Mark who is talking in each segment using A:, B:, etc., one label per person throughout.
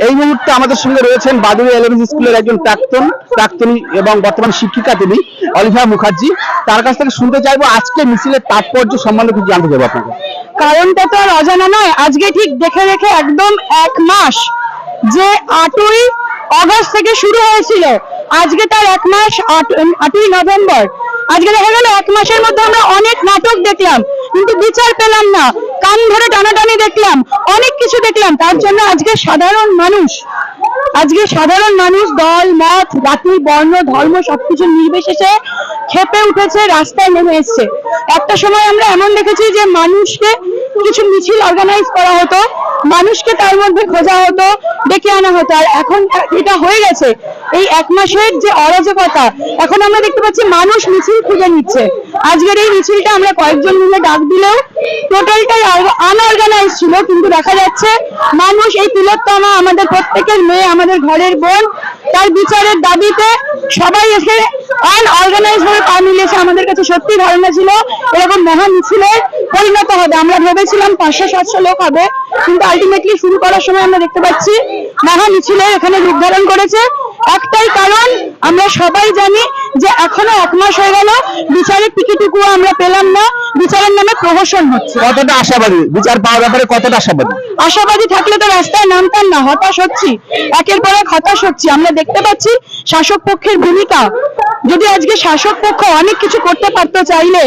A: এই মুহূর্তে আমাদের সঙ্গে রয়েছেন বাদুড়িয়া এলিমেন্ট স্কুলের একজন প্রাক্তনী এবং বর্তমান শিক্ষিকা তিনি অলিভা মুখার্জি। তার কাছ থেকে শুনতে চাইবো আজকে মিছিলের তাৎপর্য সম্বন্ধে কিছু জানতে চাইবো আপনাকে।
B: কারণটা তো আর অজানা নয়। আজকে ঠিক দেখে দেখে একদম 1 মাস, যে 8ই আগস্ট থেকে শুরু হয়েছিল, আজকে তার 1 মাস 8ই নভেম্বর। আজকে দেখা গেল 1 মাসের মধ্যে আমরা অনেক নাটক দেখলাম, কিন্তু বিচার পেলাম না। কান ধরে টানাটানি দেখলাম, অনেক কিছু দেখলাম। তার জন্য আজকে সাধারণ মানুষ দল মত জাতি বর্ণ ধর্ম সবকিছু নির্বিশেষে খেপে উঠেছে, রাস্তায় নেমে এসেছে। একটা সময় আমরা এমন দেখেছি যে মানুষকে কিছু মিছিল অর্গানাইজ করা হতো, মানুষকে তার মধ্যে খোঁজা হতো, ডেকে আনা হতো। আর এখন এটা হয়ে গেছে, এই 1 মাসের যে অরাজকতা, এখন আমরা দেখতে পাচ্ছি মানুষ মিছিল খুঁজে নিচ্ছে। আজকের এই মিছিলটা আমরা কয়েকজন মিলে ডাক দিলেও টোটালটাই আনঅর্গানাইজ ছিল, কিন্তু দেখা যাচ্ছে মানুষ এই তিলোত্তমা, আমাদের প্রত্যেকের মেয়ে, আমাদের ঘরের বোন, তার বিচারের দাবিতে সবাই এসে আনঅর্গানাইজ ভাবে পা মিলিয়েছে। আমাদের কাছে সত্যি ধারণা ছিল এরকম মহা মিছিলে পরিণত হবে। আমরা ভেবেছিলাম 500-700 লোক হবে, কিন্তু আলটিমেটলি শুরু করার সময় আমরা দেখতে পাচ্ছি মহা মিছিলে এখানে রূপ ধারণ করেছে। একটাই কারণ, আমরা সবাই জানি যে এখনো 1 মাস হয়ে গেল, বিচারের টিকিটুকু আমরা পেলাম না, বিচারের নামে প্রহসন হচ্ছে।
A: কতটা আশাবাদী বিচার পাওয়ার ব্যাপারে, কতটা
B: আশাবাদী থাকলে তো রাস্তায় নামতাম না। হতাশ হচ্ছি, একের পর এক হতাশ হচ্ছি। আমরা দেখতে পাচ্ছি শাসক পক্ষের ভূমিকা। যদি আজকে শাসক পক্ষ অনেক কিছু করতে পারতো চাইলে,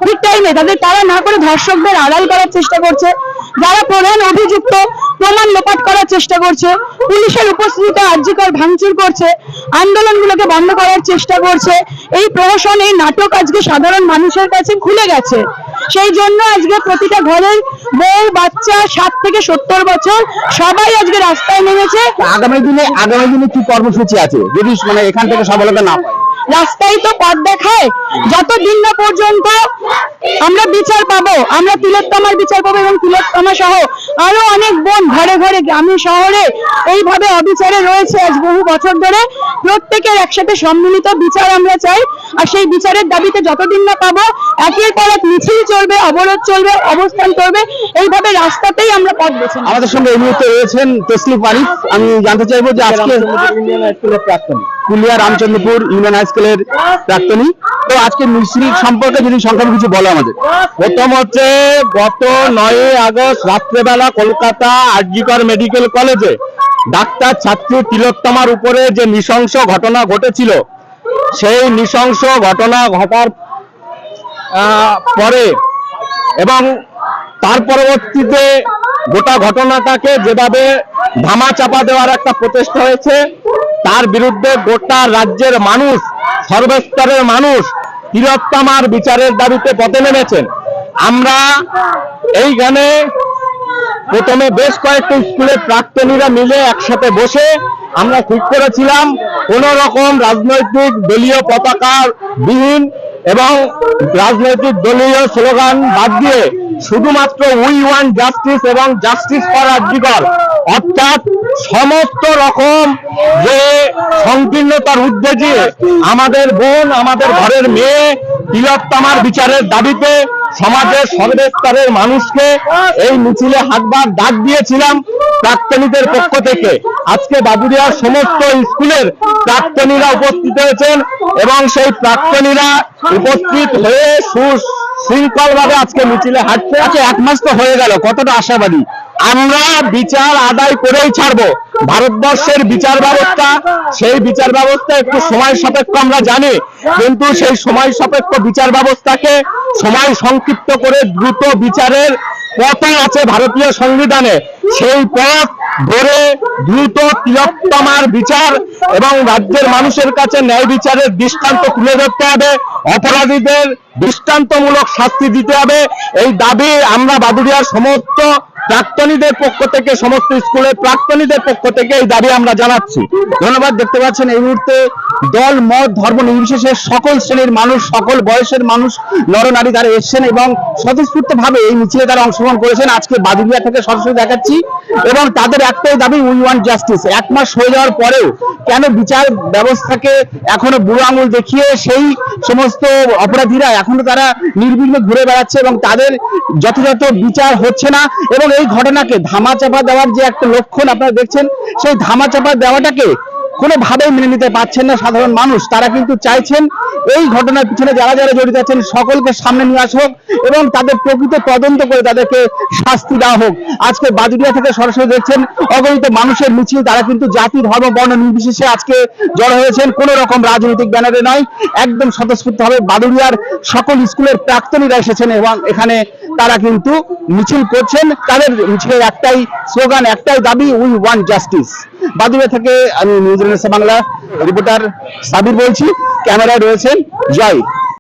B: ঠিক টাইমে তারা না করে ধর্ষকদের আড়াল করার চেষ্টা করছে, যারা প্রধান অভিযুক্ত প্রমাণ লোপাট করার চেষ্টা করছে, পুলিশের উপস্থিতিতে আর্যিকর ভাঙচুর করছে, আন্দোলনগুলোকে বন্ধ করার চেষ্টা করছে। এই প্রহসন, এই নাটক আজকে সাধারণ মানুষের কাছে খুলে গেছে। সেই জন্য আজকে প্রতিটা ঘরের বউ বাচ্চা 60 থেকে 70 বছর সবাই আজকে রাস্তায় নেমেছে।
A: আগামী দিনে কি কর্মসূচি আছে যদি এখান থেকে সফলতা না পায়?
B: রাস্তায় তো পথ দেখায়, যতদিন না পর্যন্ত আমরা বিচার পাবো, আমরা তিলোত্তমার বিচার পাবো, এবং তিলোত্তমা সহ আরো অনেক বোন ঘরে ঘরে গ্রামে শহরে এইভাবে অবিচারে রয়েছে আজ বহু বছর ধরে। প্রত্যেকের একসাথে সম্মিলিত বিচার আমরা চাই। আর সেই বিচারের দাবিতে যতদিন না পাবো, একের পর এক মিছিল চলবে, অবরোধ চলবে, অবস্থান চলবে, এইভাবে রাস্তাতেই আমরা পথ বেছে নেব।
A: আমাদের সঙ্গে এই মুহূর্তে রয়েছেন তসলিফ আরিফ। আমি জানতে চাইবো যে আজকে কুলিয়া রামচন্দ্রপুর ইউনিয়ন হাই স্কুলের প্রাক্তনী, তো আজকে মিছিল সম্পর্কে যদি সংক্ষেপে কিছু বলো আমাদের।
C: প্রথম হচ্ছে, গত 9ই আগস্ট রাত্রেবেলা কলকাতা আরজিকর মেডিকেল কলেজে ডাক্তার ছাত্রী তিলোত্তমার উপরে যে নৃশংস ঘটনা ঘটেছিল, সেই নৃশংস ঘটনা ঘটার পরে এবং তার পরবর্তীতে গোটা ঘটনাটাকে যেভাবে ধামাচাপা দেওয়ার একটা প্রচেষ্টা হয়েছে, তার বিরুদ্ধে গোটা রাজ্যের মানুষ, সর্বস্তরের মানুষ তিলোত্তমার বিচারের দাবিতে পথে নেমেছেন। আমরা এইখানে প্রথমে বেশ কয়েকটি স্কুলের প্রাক্তনীরা মিলে একসাথে বসে আমরা ঠিক করেছিলাম কোন রকম রাজনৈতিক দলীয় পতাকা বিহীন এবং রাজনৈতিক দলীয় স্লোগান বাদ দিয়ে শুধুমাত্র উই ওয়ান্ট জাস্টিস এবং জাস্টিস ফর আরজিকর, অর্থাৎ সমস্ত রকম যে সংকীর্ণতার ঊর্ধ্বে গিয়ে আমাদের বোন, আমাদের ঘরের মেয়ে তিলোত্তমার বিচারের দাবিতে সমাজের সর্বস্তরের মানুষকে এই মিছিলে হাঁটবার ডাক দিয়েছিলাম প্রাক্তনীদের পক্ষ থেকে। আজকে বাদুড়িয়ার সমস্ত স্কুলের প্রাক্তনীরা উপস্থিত হয়েছেন এবং সেই প্রাক্তনীরা উপস্থিত হয়ে সুশৃঙ্খল ভাবে আজকে মিছিলে হাঁটছে।
A: আচ্ছা, 1 মাস তো হয়ে গেল, কতটা আশাবাদী?
C: আমরা বিচার আদায় করেই ছাড়বো। ভারতবর্ষের বিচার ব্যবস্থা, সেই বিচার ব্যবস্থা একটু সময় সাপেক্ষ আমরা জানি, কিন্তু সেই সময় সাপেক্ষ বিচার ব্যবস্থাকে সময় সংক্ষিপ্ত করে দ্রুত বিচারের পথ আছে ভারতীয় সংবিধানে। সেই পথ ধরে দ্রুত তিলোত্তমার বিচার এবং রাজ্যের মানুষের কাছে ন্যায় বিচারের দৃষ্টান্ত তুলে ধরতে হবে, অপরাধীদের দৃষ্টান্তমূলক শাস্তি দিতে হবে। এই দাবি আমরা বাদুড়িয়ার সমস্ত প্রাক্তনীদের পক্ষ থেকে, সমস্ত স্কুলের প্রাক্তনীদের পক্ষ থেকে এই দাবি আমরা জানাচ্ছি।
A: ধন্যবাদ। দেখতে পাচ্ছেন এই মুহূর্তে দল মত ধর্ম নির্বিশেষে সকল শ্রেণীর মানুষ, সকল বয়সের মানুষ, নরনারী তারা এসেছেন এবং স্বতঃস্ফূর্ত ভাবে এই মিছিলে তারা অংশগ্রহণ করেছেন। আজকে বাদুড়িয়া থেকে সরাসরি দেখাচ্ছি এবং তাদের একটাই দাবি, উই ওয়ান্ট জাস্টিস। 1 মাস হয়ে যাওয়ার পরেও কেন বিচার ব্যবস্থাকে এখনো বুড়ো আঙুল দেখিয়ে সেই সমস্ত অপরাধীরা এখনো তারা নির্বিঘ্নে ঘুরে বেড়াচ্ছে এবং তাদের যথাযথ বিচার হচ্ছে না, এবং এই ঘটনাকে ধামাচাপা দেওয়ার যে একটা লক্ষণ আপনারা দেখছেন, সেই ধামাচাপা দেওয়াটাকে কোনোভাবেই মেনে নিতে পারছেন না সাধারণ মানুষ। তারা কিন্তু চাইছেন এই ঘটনার পিছনে যারা যারা জড়িত আছেন সকলকে সামনে নিয়ে আসা হোক এবং তাদের প্রকৃত তদন্ত করে তাদেরকে শাস্তি দেওয়া হোক। আজকে বাদুড়িয়া থেকে সরাসরি দেখছেন অগণিত মানুষের মিছিল, তারা কিন্তু জাতি ধর্ম বর্ণ নির্বিশেষে আজকে জড়ো হয়েছেন, কোন রকম রাজনৈতিক ব্যানারে নয়, একদম স্বতঃস্ফূর্তভাবে বাদুড়িয়ার সকল স্কুলের প্রাক্তনীরা এসেছেন এবং এখানে তারা কিন্তু মিছিল করছেন। তাদের মিছিলের একটাই স্লোগান, একটাই দাবি, উই ওয়ান্ট জাস্টিস। বাদুড়িয়া থেকে আমি নিউজিল্যান্ড বাংলা রিপোর্টার সাবির বলছি, ক্যামেরায় রয়েছেন জয়।